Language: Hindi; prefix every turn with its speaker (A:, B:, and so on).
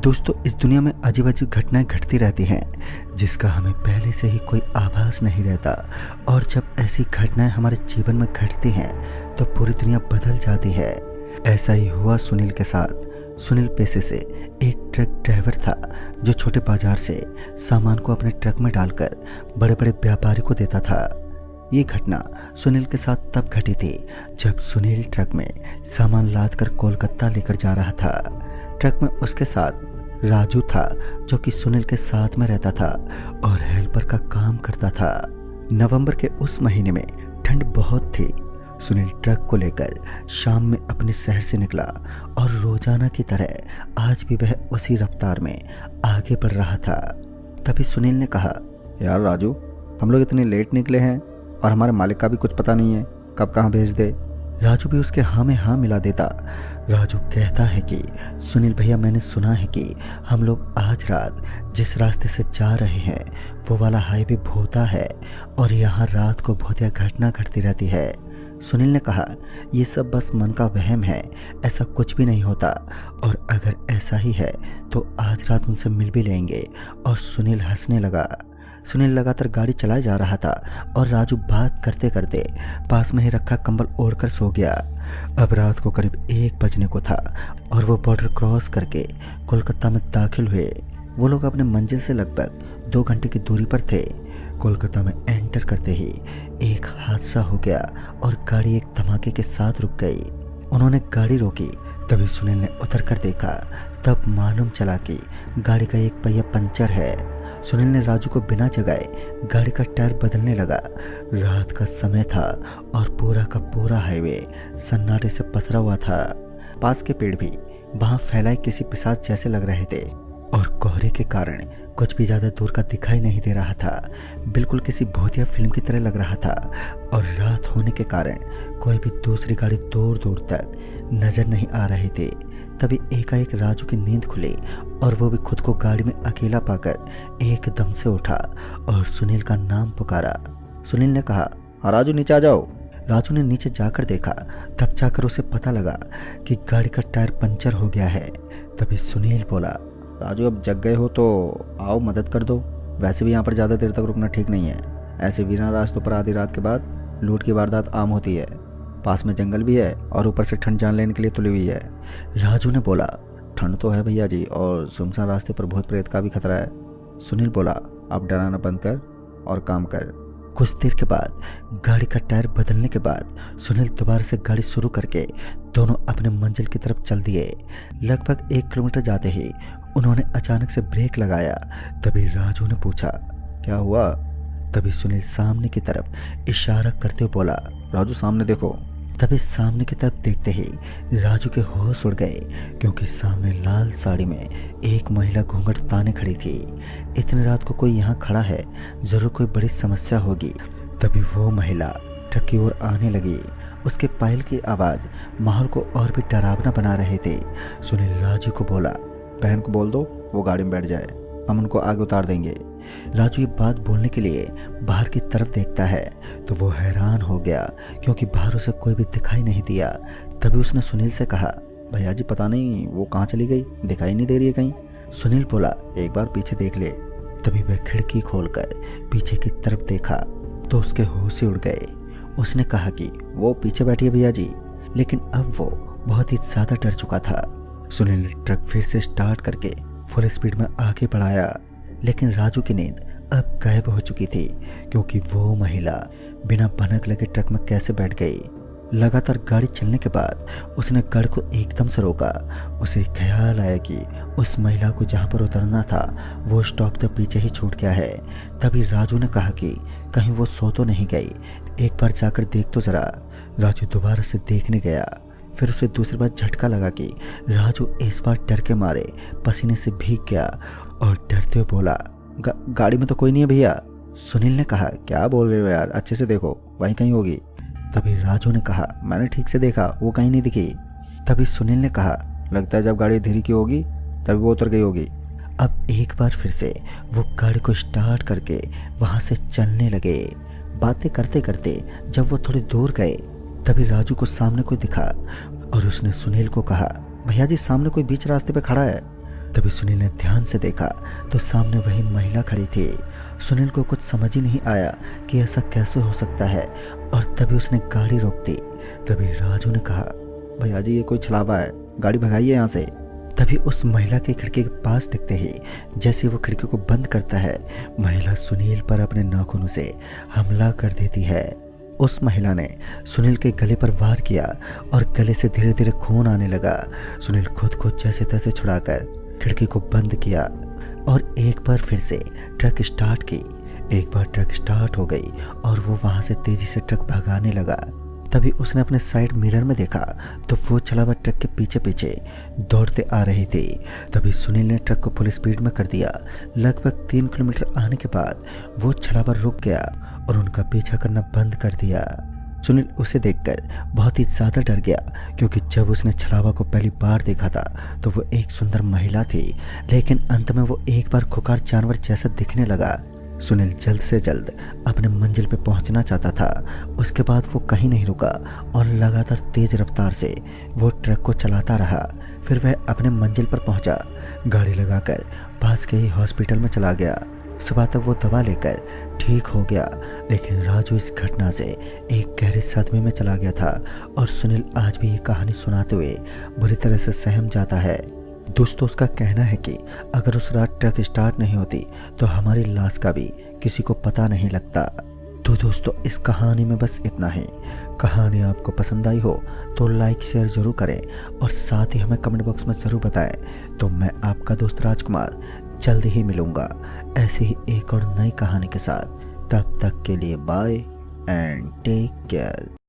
A: दोस्तों, इस दुनिया में अजीब अजीब घटनाएं घटती रहती हैं जिसका हमें पहले से ही कोई आभास नहीं रहता। और जब ऐसी घटनाएं हमारे जीवन में घटती हैं तो पूरी दुनिया बदल जाती है। ऐसा ही हुआ सुनील के साथ। सुनील पेशे से एक ट्रक ड्राइवर था जो छोटे बाजार से सामान को अपने ट्रक में डालकर बड़े बड़े व्यापारी को देता था। ये घटना सुनील के साथ तब घटी थी जब सुनील ट्रक में सामान लाद कर कोलकाता लेकर जा रहा था। ट्रक में उसके साथ राजू था जो कि सुनील के साथ में रहता था और हेल्पर का काम करता था। नवंबर के उस महीने में ठंड बहुत थी। सुनील ट्रक को लेकर शाम में अपने शहर से निकला और रोजाना की तरह आज भी वह उसी रफ्तार में आगे बढ़ रहा था। तभी सुनील ने कहा, यार राजू, हम लोग इतने लेट निकले हैं और हमारे मालिक का भी कुछ पता नहीं है कब कहाँ भेज दे। राजू भी उसके हाँ में हाँ मिला देता। राजू कहता है कि सुनील भैया, मैंने सुना है कि हम लोग आज रात जिस रास्ते से जा रहे हैं वो वाला हाईवे भोता है और यहाँ रात को भोतिया घटना घटती रहती है। सुनील ने कहा, ये सब बस मन का वहम है, ऐसा कुछ भी नहीं होता और अगर ऐसा ही है तो आज रात उनसे मिल भी लेंगे। और सुनील हंसने लगा। सुनील लगातार गाड़ी चलाए जा रहा था और राजू बात करते करते पास में ही रखा कंबल ओढ़कर सो गया। अब रात को करीब 1 बजने को था और वो बॉर्डर क्रॉस करके कोलकाता में दाखिल हुए। वो लोग अपने मंजिल से लगभग 2 घंटे की दूरी पर थे। कोलकाता में एंटर करते ही एक हादसा हो गया और गाड़ी एक धमाके के साथ रुक गई। उन्होंने गाड़ी रोकी, तभी सुनील ने उतर कर देखा। तब मालूम चला कि गाड़ी का एक पहिया पंचर है। सुनील ने राजू को बिना जगाए गाड़ी का टायर बदलने लगा। रात का समय था और पूरा का पूरा हाईवे सन्नाटे से पसरा हुआ था। पास के पेड़ भी वहां फैलाए किसी पिशाच जैसे लग रहे थे और कोहरे के कारण कुछ भी ज्यादा दूर का दिखाई नहीं दे रहा था। बिल्कुल किसी भूतिया फिल्म की तरह लग रहा था। और रात होने के कारण कोई भी दूसरी गाड़ी दूर दूर तक नजर नहीं आ रही थी। तभी एकाएक राजू की नींद खुली और वो भी खुद को गाड़ी में अकेला पाकर एकदम से उठा और सुनील का नाम पुकारा। सुनील ने कहा, हाँ राजू, नीचे आ जाओ। राजू ने नीचे जाकर देखा, तब जाकर उसे पता लगा कि गाड़ी का टायर पंचर हो गया है। तभी सुनील बोला, राजू, अब जग गए हो तो आओ मदद कर दो। वैसे भी यहाँ पर ज़्यादा देर तक रुकना ठीक नहीं है। ऐसे वीरान रास्तों पर आधी रात के बाद लूट की वारदात आम होती है। पास में जंगल भी है और ऊपर से ठंड जान लेने के लिए तुली हुई है। राजू ने बोला, ठंड तो है भैया जी, और सुनसान रास्ते पर भूत प्रेत का भी खतरा है। सुनील बोला, आप डराना बंद कर और काम कर। कुछ देर के बाद गाड़ी का टायर बदलने के बाद सुनील दोबारा से गाड़ी शुरू करके दोनों अपने मंजिल की तरफ चल दिए। लगभग 1 किलोमीटर जाते ही उन्होंने अचानक से ब्रेक लगाया। तभी राजू ने पूछा, क्या हुआ? तभी सुनील सामने की तरफ इशारा करते हुए बोला, राजू सामने देखो। तभी सामने की तरफ देखते ही राजू के होश उड़ गए क्योंकि सामने लाल साड़ी में एक महिला घूंघट ताने खड़ी थी। इतनी रात को कोई यहाँ खड़ा है, जरूर कोई बड़ी समस्या होगी। तभी वो महिला ट्रक की ओर आने लगी। उसके पायल की आवाज माहौल को और भी डरावना बना रहे थे। सुनील राजू को बोला, बहन को बोल दो वो गाड़ी में बैठ जाए, हम उनको आगे उतार देंगे। राजू ये बात बोलने के लिए बाहर की तरफ देखता है तो वो हैरान हो गया क्योंकि बाहर उसे कोई भी दिखाई नहीं दिया। तभी उसने सुनील से कहा, भैया जी, पता नहीं वो कहाँ चली गई, दिखाई नहीं दे रही है कहीं। सुनील बोला, एक बार पीछे देख ले। तभी वह खिड़की खोलकर पीछे की तरफ देखा तो उसके होश उड़ गए। उसने कहा कि वो पीछे बैठी है भैया जी, लेकिन अब वो बहुत ही ज्यादा डर चुका था। सुनील ने ट्रक फिर से स्टार्ट करके फुल स्पीड में आगे बढ़ाया, लेकिन राजू की नींद अब गायब हो चुकी थी क्योंकि वो महिला बिना भनक लगे ट्रक में कैसे बैठ गई। लगातार गाड़ी चलने के बाद उसने गाड़ी को एकदम से रोका। उसे ख्याल आया कि उस महिला को जहाँ पर उतरना था वो स्टॉप तो पीछे ही छूट गया है। तभी राजू ने कहा कि कहीं वो सो तो नहीं गई, एक बार जाकर देख तो जरा। राजू दोबारा से देखने गया। फिर उसे दूसरी बार झटका लगा कि राजू इस बार डर के मारे पसीने से भीग गया और डरते हुए बोला, गाड़ी में तो कोई नहीं है भैया। सुनील ने कहा, क्या बोल रहे हो यार, अच्छे से देखो, वहीं कहीं होगी। तभी राजू ने कहा, मैंने ठीक से देखा, वो कहीं नहीं दिखी। तभी सुनील ने कहा, लगता है जब गाड़ी धीरे की होगी तभी वो उतर गई होगी। अब एक बार फिर से वो गाड़ी को स्टार्ट करके वहां से चलने लगे। बातें करते करते जब वो थोड़ी दूर गए तभी राजू को सामने कोई दिखा और उसने सुनील को कहा, भैया जी, सामने कोई बीच रास्ते पे खड़ा है। तभी सुनील ने ध्यान से देखा तो सामने वही महिला खड़ी थी। सुनील को कुछ समझ ही नहीं आया कि ऐसा कैसे हो सकता है और तभी उसने गाड़ी रोक दी। तभी राजू ने कहा, भैया जी ये कोई छलावा है, गाड़ी भगाइए यहाँ से। तभी उस महिला के खिड़की के पास दिखते ही जैसे वो खिड़की को बंद करता है, महिला सुनील पर अपने नाखूनों से हमला कर देती है। उस महिला ने सुनील के गले पर वार किया और गले से धीरे धीरे खून आने लगा। सुनील खुद को जैसे तैसे छुड़ाकर खिड़की को बंद किया और एक बार फिर से ट्रक स्टार्ट की। एक बार ट्रक स्टार्ट हो गई और वो वहां से तेजी से ट्रक भगाने लगा। तभी उसने अपने साइड मिरर में देखा तो वो छलावा ट्रक के पीछे पीछे दौड़ते आ रही थी। तभी सुनील ने ट्रक को फुल स्पीड में कर दिया। लगभग 3 किलोमीटर आने के बाद वो छलावा रुक गया और उनका पीछा करना बंद कर दिया। सुनील उसे देखकर बहुत ही ज़्यादा डर गया, क्योंकि जब उसने छलावा को पहली बार देखा था तो वो एक सुंदर महिला थी, लेकिन अंत में वो एक बार खुकार जानवर जैसा दिखने लगा। सुनील जल्द से जल्द अपने मंजिल पे पहुंचना चाहता था। उसके बाद वो कहीं नहीं रुका और लगातार तेज रफ्तार से वो ट्रक को चलाता रहा। फिर वह अपने मंजिल पर पहुंचा, गाड़ी लगाकर पास के ही हॉस्पिटल में चला गया। सुबह तक वो दवा लेकर ठीक हो गया, लेकिन राजू इस घटना से एक गहरे सदमे में चला गया था और सुनील आज भी ये कहानी सुनाते हुए बुरी तरह से सहम जाता है। दोस्तों, उसका कहना है कि अगर उस रात ट्रक स्टार्ट नहीं होती तो हमारी लाश का भी किसी को पता नहीं लगता। तो दोस्तों, इस कहानी में बस इतना ही। कहानी आपको पसंद आई हो तो लाइक शेयर जरूर करें और साथ ही हमें कमेंट बॉक्स में ज़रूर बताएं। तो मैं आपका दोस्त राजकुमार जल्द ही मिलूँगा ऐसे ही एक और नई कहानी के साथ। तब तक के लिए बाय एंड टेक केयर।